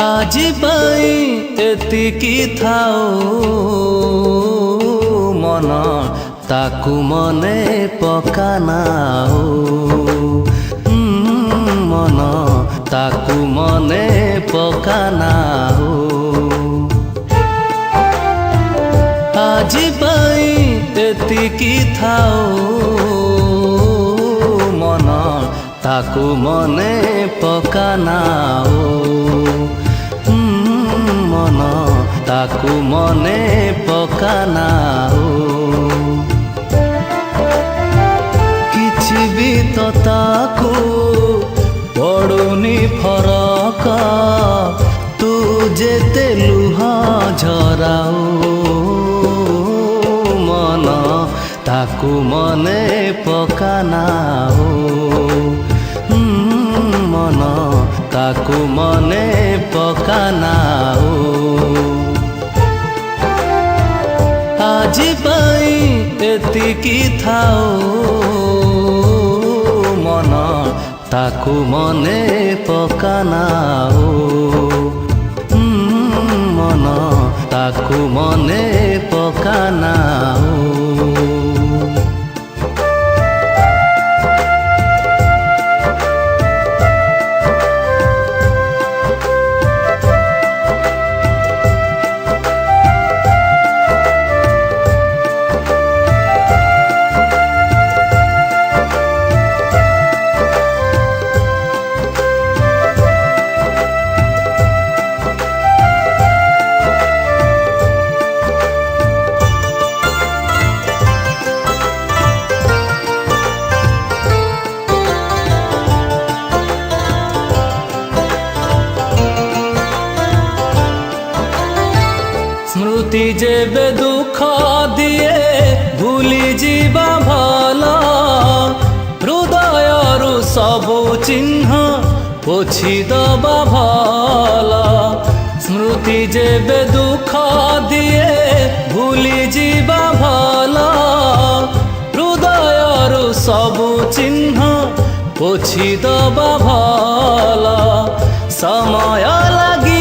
आजी पाई एतिकी थाओ मन ताकू मने पकानाओ मन ताकू मने पकानाओ आजी पाई एतिकी थाओ मन ताकू मने पकानाओ मन ताकू मने पकानाओ किछि भी तो ताकू पड़ुनी फरक तू जेते लुह झराओ मन ताकू मने पकानाओ मन ताकू मने पकानाओ आजी पाई एतिकी थाओ मन ताकू मने पकानाओ मन ताकू मने पकानाओ स्मृति जेबे दुख दिए भूली जीवा भला हृदयरु सबु चिन्ह पोछि दबा भला स्मृति जेबे दुख दिए भूली जीवा भला हृदयरु सबु चिन्ह पोछि दबा भला समय लगी